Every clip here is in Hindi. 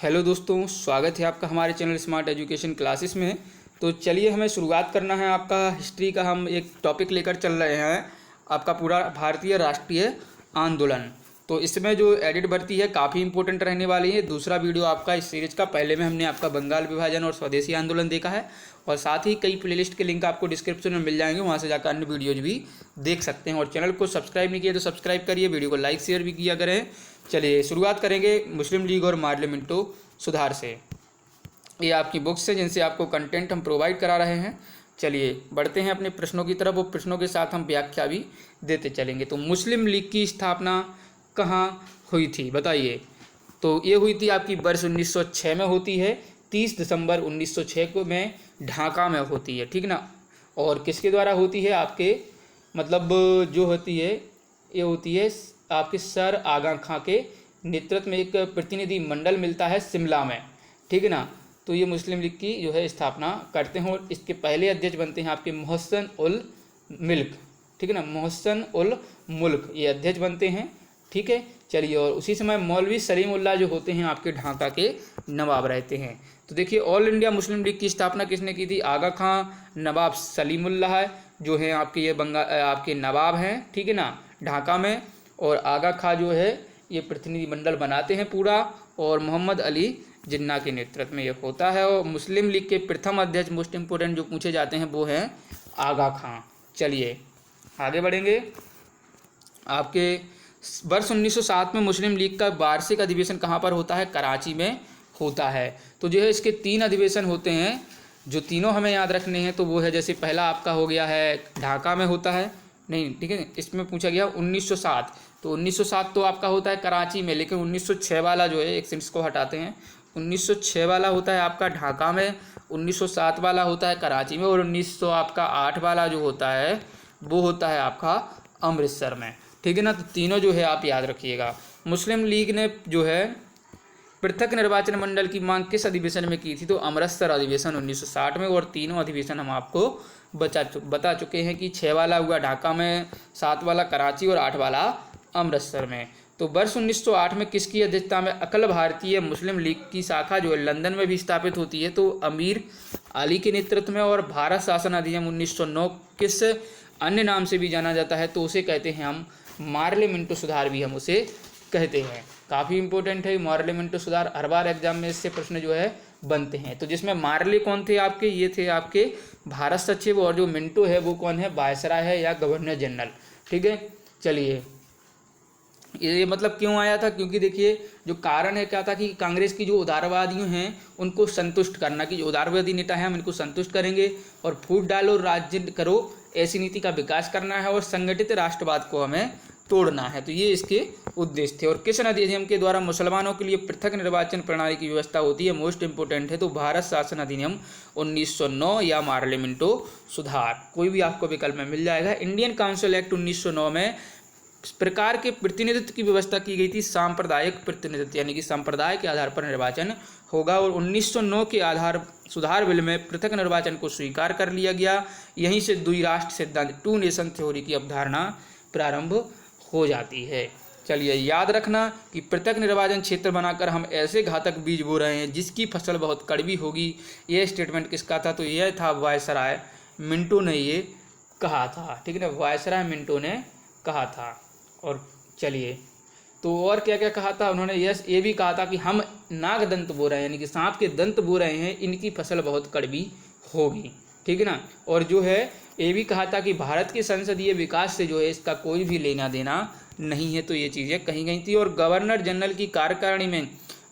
हेलो दोस्तों, स्वागत है आपका हमारे चैनल स्मार्ट एजुकेशन क्लासेस में। तो चलिए, हमें शुरुआत करना है। आपका हिस्ट्री का हम एक टॉपिक लेकर चल रहे हैं, आपका पूरा भारतीय राष्ट्रीय आंदोलन। तो इसमें जो एडिट बढ़ती है काफ़ी इंपॉर्टेंट रहने वाली है। दूसरा वीडियो आपका इस सीरीज़ का, पहले में हमने आपका बंगाल विभाजन और स्वदेशी आंदोलन देखा है, और साथ ही कई प्लेलिस्ट के लिंक आपको डिस्क्रिप्शन में मिल जाएंगे, वहाँ से जाकर अन्य वीडियोज भी देख सकते हैं। और चैनल को सब्सक्राइब नहीं किया तो सब्सक्राइब करिए, वीडियो को लाइक शेयर भी किया करें। चलिए शुरुआत करेंगे मुस्लिम लीग और पार्लियामेंटो सुधार से। ये आपकी बुक्स है जिनसे आपको कंटेंट हम प्रोवाइड करा रहे हैं। चलिए बढ़ते हैं अपने प्रश्नों की तरफ, वो प्रश्नों के साथ हम व्याख्या भी देते चलेंगे। तो मुस्लिम लीग की स्थापना कहाँ हुई थी बताइए। तो ये हुई थी आपकी वर्ष 1906 में होती है, 30 दिसंबर 1906 को में ढाका में होती है, ठीक ना। और किसके द्वारा होती है, आपके मतलब जो होती है ये होती है आपके सर आगा खां के नेतृत्व में एक प्रतिनिधि मंडल मिलता है शिमला में, ठीक है ना। तो ये मुस्लिम लीग की जो है स्थापना करते हैं, और इसके पहले अध्यक्ष बनते हैं आपके मोहसिन उल मिल्क, ठीक है ना। मोहसिन उल मुल्क ये अध्यक्ष बनते हैं, ठीक है। चलिए, और उसी समय मौलवी सलीमुल्लाह जो होते हैं आपके ढाका के नवाब रहते हैं। तो देखिए, ऑल इंडिया मुस्लिम लीग की स्थापना किसने की थी, आगा खां नवाब सलीमुल्लाह जो है आपके ये आपके नवाब हैं, ठीक है ना, ढाका में। और आगा खां जो है ये प्रतिनिधिमंडल बनाते हैं पूरा, और मोहम्मद अली जिन्ना के नेतृत्व में ये होता है। और मुस्लिम लीग के प्रथम अध्यक्ष मोस्ट इम्पोर्टेंट जो पूछे जाते हैं वो हैं आगा खां। चलिए आगे बढ़ेंगे। आपके वर्ष 1907 में मुस्लिम लीग का वार्षिक अधिवेशन कहाँ पर होता है, कराची में होता है। तो जो है इसके 3 अधिवेशन होते हैं, जो तीनों हमें याद रखने हैं। तो वो है, जैसे पहला आपका हो गया है ढाका में होता है, नहीं ठीक है, इसमें पूछा गया 1907, तो 1907 तो आपका होता है कराची में, लेकिन 1906 वाला जो है, एक सेंस को हटाते हैं, 1906 वाला होता है आपका ढाका में, 1907 वाला होता है कराची में, और 1908 वाला जो होता है वो होता है आपका अमृतसर में, ठीक है ना। तो तीनों जो है आप याद रखिएगा। मुस्लिम लीग ने जो है पृथक निर्वाचन मंडल की मांग किस अधिवेशन में की थी, तो अमृतसर अधिवेशन 1960 में। और तीनों अधिवेशन हम आपको बता चुके हैं कि 6 वाला हुआ ढाका में, 7 वाला कराची और 8 वाला अमृतसर में। तो वर्ष 1908 में किसकी अध्यक्षता में अखिल भारतीय मुस्लिम लीग की शाखा जो है लंदन में भी स्थापित होती है, तो अमीर अली के नेतृत्व में। और भारत शासन अधिनियम 1909 किस अन्य नाम से भी जाना जाता है, तो उसे कहते हैं हम पार्लियामेंटो सुधार, भी हम उसे कहते हैं। काफ़ी इंपॉर्टेंट है पार्लियामेंटो सुधार, हर बार एग्जाम में इससे प्रश्न जो है बनते हैं। तो जिसमें मार्ले कौन थे आपके, ये थे आपके भारत सचिव, और जो मिंटो है वो कौन है, वायसराय है या गवर्नर जनरल, ठीक है। चलिए, ये मतलब क्यों आया था, क्योंकि देखिए जो कारण है क्या था कि कांग्रेस की जो उदारवादियों हैं उनको संतुष्ट करना, कि जो उदारवादी नेता हैं हम इनको संतुष्ट करेंगे, और फूट डालो राज्य करो ऐसी नीति का विकास करना है, और संगठित राष्ट्रवाद को हमें तोड़ना है। तो ये इसके उद्देश्य थे। और किस अधिनियम के द्वारा मुसलमानों के लिए पृथक निर्वाचन प्रणाली की व्यवस्था होती है, मोस्ट इंपोर्टेंट है, तो भारत शासन अधिनियम 1909 या पार्लियामेंटो सुधार, कोई भी आपको विकल्प में मिल जाएगा। इंडियन काउंसिल एक्ट 1909 में इस प्रकार के प्रतिनिधित्व की व्यवस्था की गई थी, सांप्रदायिक प्रतिनिधित्व, यानी कि संप्रदाय के आधार पर निर्वाचन होगा। और 1909 के आधार सुधार बिल में पृथक निर्वाचन को स्वीकार कर लिया गया। यहीं से द्विराष्ट्र सिद्धांत, 2 नेशन थ्योरी की अवधारणा प्रारंभ हो जाती है। चलिए याद रखना कि पृथक निर्वाचन क्षेत्र बनाकर हम ऐसे घातक बीज बो रहे हैं जिसकी फसल बहुत कड़वी होगी। यह स्टेटमेंट किसका था, तो यह था वायसराय मिंटो ने ये कहा था, ठीक है ना, वायसराय मिंटो ने कहा था। और चलिए, तो और क्या क्या कहा था उन्होंने, ये भी कहा था कि हम नाग दंत बो रहे हैं, यानी कि सांप के दंत बो रहे हैं, इनकी फसल बहुत कड़वी होगी, ठीक है ना। और जो है ये भी कहा था कि भारत के संसदीय विकास से जो है इसका कोई भी लेना देना नहीं है। तो ये चीज़ें कही गई थी। और गवर्नर जनरल की कार्यकारिणी में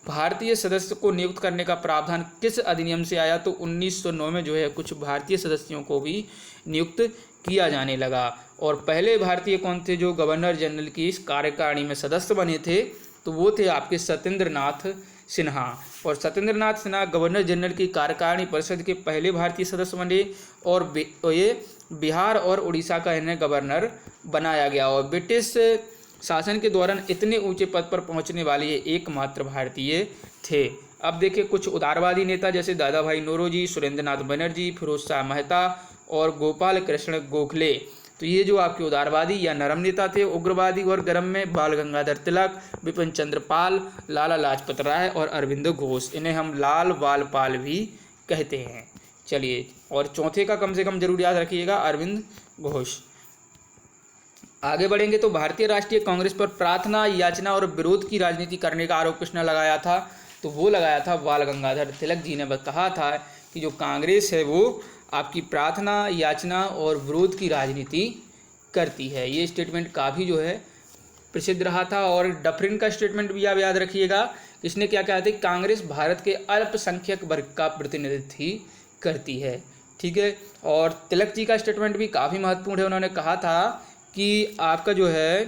भारतीय सदस्य को नियुक्त करने का प्रावधान किस अधिनियम से आया, तो 1909 में जो है कुछ भारतीय सदस्यों को भी नियुक्त किया जाने लगा। और पहले भारतीय कौन थे जो गवर्नर जनरल की इस कार्यकारिणी में सदस्य बने थे, तो वो थे आपके सत्येंद्र नाथ सिन्हा। और सत्येंद्र नाथ सिन्हा गवर्नर जनरल की कार्यकारिणी परिषद के पहले भारतीय सदस्य बने, और ये बिहार और उड़ीसा का इन्हें गवर्नर बनाया गया। और ब्रिटिश शासन के दौरान इतने ऊंचे पद पर पहुंचने वाले ये एकमात्र भारतीय थे। अब देखिए कुछ उदारवादी नेता जैसे दादा भाई नौरोजी, सुरेंद्र नाथ बनर्जी, फिरोज शाह मेहता और गोपाल कृष्ण गोखले, तो ये जो आपके उदारवादी या नरम नेता थे, उग्रवादी और गर्म में बाल गंगाधर तिलक, बिपिन चंद्र पाल, लाला लाजपत राय और अरविंद घोष, इन्हें हम लाल बाल पाल भी कहते हैं। चलिए, और चौथे का कम से कम जरूर याद रखिएगा, अरविंद घोष। आगे बढ़ेंगे तो भारतीय राष्ट्रीय कांग्रेस पर प्रार्थना, याचना और विरोध की राजनीति करने का आरोप किसने लगाया था? तो वो लगाया था बाल गंगाधर तिलक जी ने। कहा था कि जो कांग्रेस है वो आपकी प्रार्थना, याचना और विरोध की राजनीति करती है। ये स्टेटमेंट काफ़ी जो है प्रसिद्ध रहा था। और डफरिन का स्टेटमेंट भी आप याद रखिएगा। इसने क्या कहा था? कांग्रेस भारत के अल्पसंख्यक वर्ग का प्रतिनिधित्व करती है। ठीक है। और तिलक जी का स्टेटमेंट भी काफ़ी महत्वपूर्ण है। उन्होंने कहा था कि आपका जो है,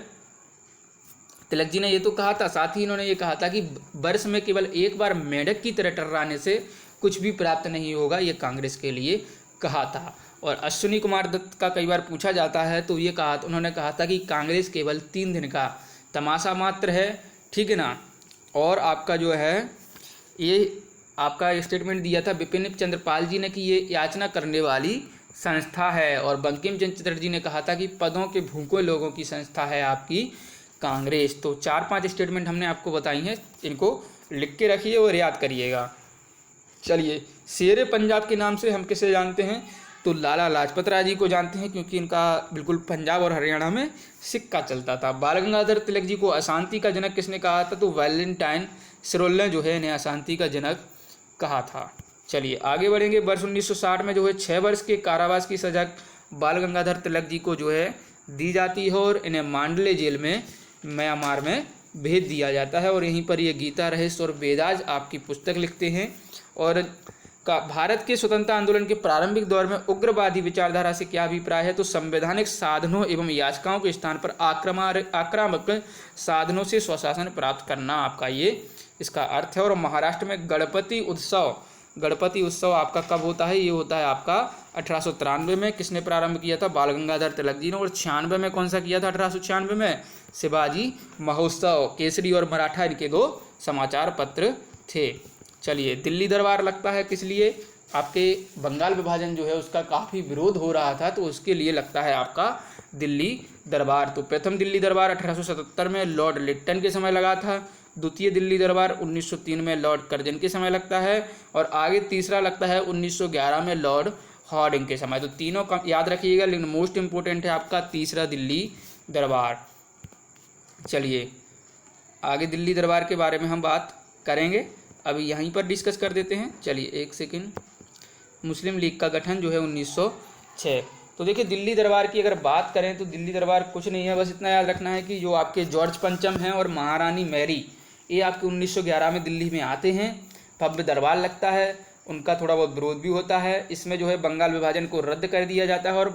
तिलक जी ने ये तो कहा था, साथ ही इन्होंने ये कहा था कि वर्ष में केवल एक बार मेंढक की तरह टर्राने से कुछ भी प्राप्त नहीं होगा, ये कांग्रेस के लिए कहा था। और अश्विनी कुमार दत्त का कई बार पूछा जाता है तो ये कहा, उन्होंने कहा था कि कांग्रेस केवल 3 दिन का तमाशा मात्र है। ठीक है ना। और आपका जो है, ये आपका स्टेटमेंट दिया था बिपिन चंद्र पाल जी ने कि ये याचना करने वाली संस्था है। और बंकिम चंद्र चटर्जी जी ने कहा था कि पदों के भूखे लोगों की संस्था है आपकी कांग्रेस। तो 4-5 स्टेटमेंट हमने आपको बताई हैं, इनको लिख के रखिए और याद करिएगा। चलिए, शेरे पंजाब के नाम से हम किसे जानते हैं? तो लाला लाजपत राय जी को जानते हैं, क्योंकि इनका बिल्कुल पंजाब और हरियाणा में सिक्का चलता था। बाल गंगाधर तिलक जी को अशांति का जनक किसने कहा था? तो वैलेंटाइन सिरोल ने जो है इन्हें अशांति का जनक कहा था। चलिए आगे बढ़ेंगे। वर्ष 1960 में जो है 6 वर्ष के कारावास की सजा बाल गंगाधर तिलक जी को जो है दी जाती है और इन्हें मांडले जेल में म्यांमार में भेज दिया जाता है। और यहीं पर ये गीता रहस्य और वेदाज आपकी पुस्तक लिखते हैं। और भारत के स्वतंत्रता आंदोलन के प्रारंभिक दौर में उग्रवादी विचारधारा से क्या अभिप्राय है? तो संवैधानिक साधनों एवं याचिकाओं के स्थान पर आक्रामक साधनों से स्वशासन प्राप्त करना, आपका ये इसका अर्थ है। और महाराष्ट्र में गणपति उत्सव आपका कब होता है? ये होता है आपका 1893 में। किसने प्रारंभ किया था? बाल गंगाधर तिलक जी ने। और 96 में कौन सा किया था? 1896 में शिवाजी महोत्सव। केसरी और मराठा इनके 2 समाचार पत्र थे। चलिए, दिल्ली दरबार लगता है किस लिए? आपके बंगाल विभाजन जो है उसका काफ़ी विरोध हो रहा था, तो उसके लिए लगता है आपका दिल्ली दरबार। तो प्रथम दिल्ली दरबार 1877 में लॉर्ड लिट्टन के समय लगा था। द्वितीय दिल्ली दरबार 1903 में लॉर्ड कर्जन के समय लगता है। और आगे तीसरा लगता है 1911 में लॉर्ड हॉर्डिंग के समय। तो तीनों का याद रखिएगा, लेकिन मोस्ट इंपोर्टेंट है आपका तीसरा दिल्ली दरबार। चलिए आगे दिल्ली दरबार के बारे में हम बात करेंगे, अभी यहीं पर डिस्कस कर देते हैं। चलिए एक सेकेंड। मुस्लिम लीग का गठन जो है 1906। तो देखिए, दिल्ली दरबार की अगर बात करें तो दिल्ली दरबार कुछ नहीं है, बस इतना याद रखना है कि जो आपके जॉर्ज पंचम हैं और महारानी मैरी, ये आपके 1911 में दिल्ली में आते हैं। भव्य दरबार लगता है, उनका थोड़ा बहुत विरोध भी होता है। इसमें जो है बंगाल विभाजन को रद्द कर दिया जाता है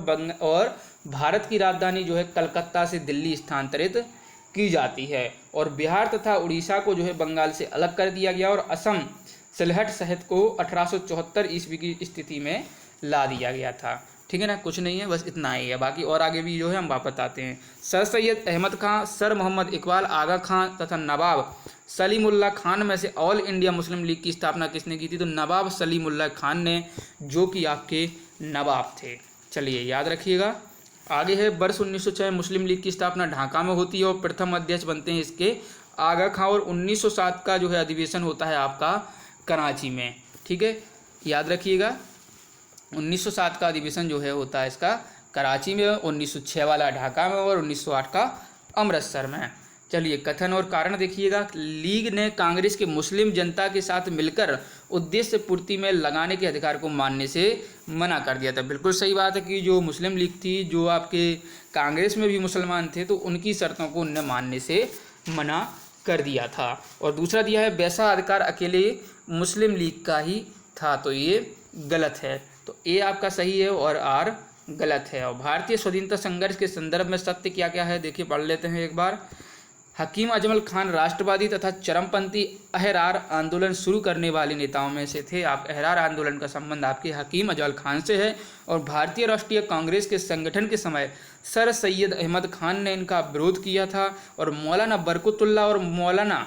और भारत की राजधानी जो है कलकत्ता से दिल्ली स्थानांतरित की जाती है। और बिहार तथा उड़ीसा को जो है बंगाल से अलग कर दिया गया और असम सिलहट सहित को 1874 ईस्वी की स्थिति में ला दिया गया था। ठीक है ना, कुछ नहीं है, बस इतना ही है। बाकी और आगे भी जो है हम वापस आते हैं। सर सैयद अहमद खां, सर मोहम्मद इकबाल आगा खां तथा नवाब सलीमुल्लाह खान में से ऑल इंडिया मुस्लिम लीग की स्थापना किसने की थी? तो नवाब सलीमुल्लाह खान ने, जो कि आपके नवाब थे। चलिए याद रखिएगा। आगे है वर्ष 1906 मुस्लिम लीग की स्थापना ढाका में होती है और प्रथम अध्यक्ष बनते हैं इसके आगा खां। और 1907 का जो है अधिवेशन होता है आपका कराची में। ठीक है, याद रखिएगा। 1907 का अधिवेशन जो है होता है इसका कराची में, 1906 वाला ढाका में और 1908 का अमृतसर में। चलिए कथन और कारण देखिएगा। लीग ने कांग्रेस के मुस्लिम जनता के साथ मिलकर उद्देश्य पूर्ति में लगाने के अधिकार को मानने से मना कर दिया था। बिल्कुल सही बात है कि जो मुस्लिम लीग थी, जो आपके कांग्रेस में भी मुसलमान थे, तो उनकी शर्तों को उनने मानने से मना कर दिया था। और दूसरा दिया है वैसा अधिकार अकेले मुस्लिम लीग का ही था, तो ये गलत है। तो ए आपका सही है और आर गलत है। और भारतीय स्वाधीनता संघर्ष के संदर्भ में सत्य क्या क्या है देखिए, पढ़ लेते हैं एक बार। हकीम अजमल खान राष्ट्रवादी तथा चरमपंथी अहरार आंदोलन शुरू करने वाले नेताओं में से थे। आप अहरार आंदोलन का संबंध आपके हकीम अजमल खान से है। और भारतीय राष्ट्रीय कांग्रेस के संगठन के समय सर सैयद अहमद खान ने इनका विरोध किया था। और मौलाना बरकतुल्लाह और मौलाना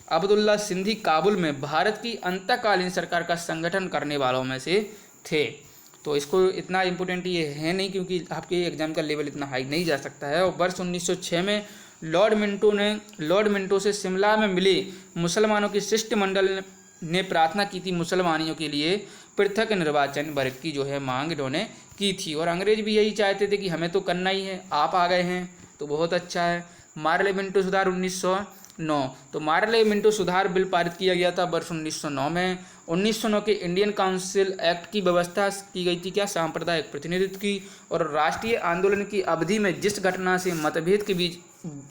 अब्दुल्ला सिंधी काबुल में भारत की अंतकालीन सरकार का संगठन करने वालों में से थे। तो इसको इतना इम्पोर्टेंट ये है नहीं, क्योंकि आपके एग्जाम का लेवल इतना हाई नहीं जा सकता है। और वर्ष 1906 में लॉर्ड मिंटो से शिमला में मिले मुसलमानों के शिष्टमंडल ने प्रार्थना की थी मुसलमानियों के लिए पृथक निर्वाचन वर्ग की जो है मांग इन्होंने की थी। और अंग्रेज भी यही चाहते थे कि हमें तो करना ही है, आप आ गए हैं तो बहुत अच्छा है। मार्ले मिंटो सुधार 1909, तो मार्ले मिंटो सुधार बिल पारित किया गया था वर्ष 1909 में। 1909 के इंडियन काउंसिल एक्ट की व्यवस्था की गई थी क्या, सांप्रदायिक प्रतिनिधित्व की। और राष्ट्रीय आंदोलन की अवधि में जिस घटना से मतभेद के बीच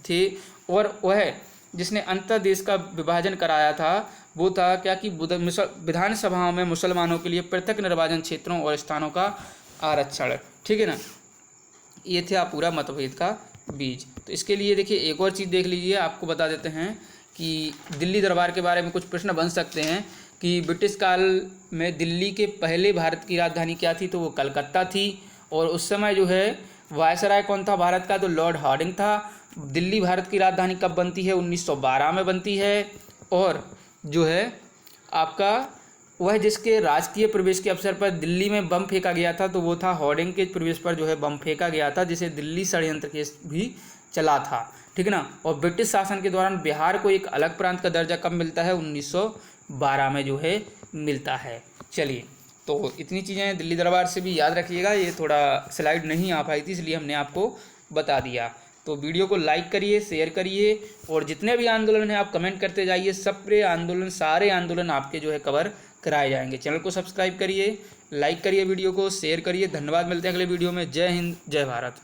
थे और वह जिसने अंतर देश का विभाजन कराया था वो था क्या कि विधानसभाओं में मुसलमानों के लिए पृथक निर्वाचन क्षेत्रों और स्थानों का आरक्षण, ठीक है ना। ये थे आप पूरा मतभेद का बीज। तो इसके लिए देखिए एक और चीज़ देख लीजिए, आपको बता देते हैं कि दिल्ली दरबार के बारे में कुछ प्रश्न बन सकते हैं कि ब्रिटिश काल में दिल्ली के पहले भारत की राजधानी क्या थी, तो वो कलकत्ता थी। और उस समय जो है वायसराय कौन था भारत का, तो लॉर्ड हार्डिंग था। दिल्ली भारत की राजधानी कब बनती है, 1912 में बनती है। और जो है आपका वह जिसके राजकीय प्रवेश के अवसर पर दिल्ली में बम फेंका गया था, तो वो था हार्डिंग के प्रवेश पर जो है बम फेंका गया था, जिसे दिल्ली षड्यंत्र केस भी चला था, ठीक है ना। और ब्रिटिश शासन के दौरान बिहार को एक अलग प्रांत का दर्जा कब मिलता है, 1912 में जो है मिलता है। चलिए, तो इतनी चीज़ें दिल्ली दरबार से भी याद रखिएगा, ये थोड़ा स्लाइड नहीं आ पाई थी इसलिए हमने आपको बता दिया। तो वीडियो को लाइक करिए, शेयर करिए, और जितने भी आंदोलन हैं आप कमेंट करते जाइए। सारे आंदोलन आपके जो है कवर कराए जाएंगे। चैनल को सब्सक्राइब करिए, लाइक करिए, वीडियो को शेयर करिए। धन्यवाद, मिलते हैं अगले वीडियो में। जय हिंद, जय भारत।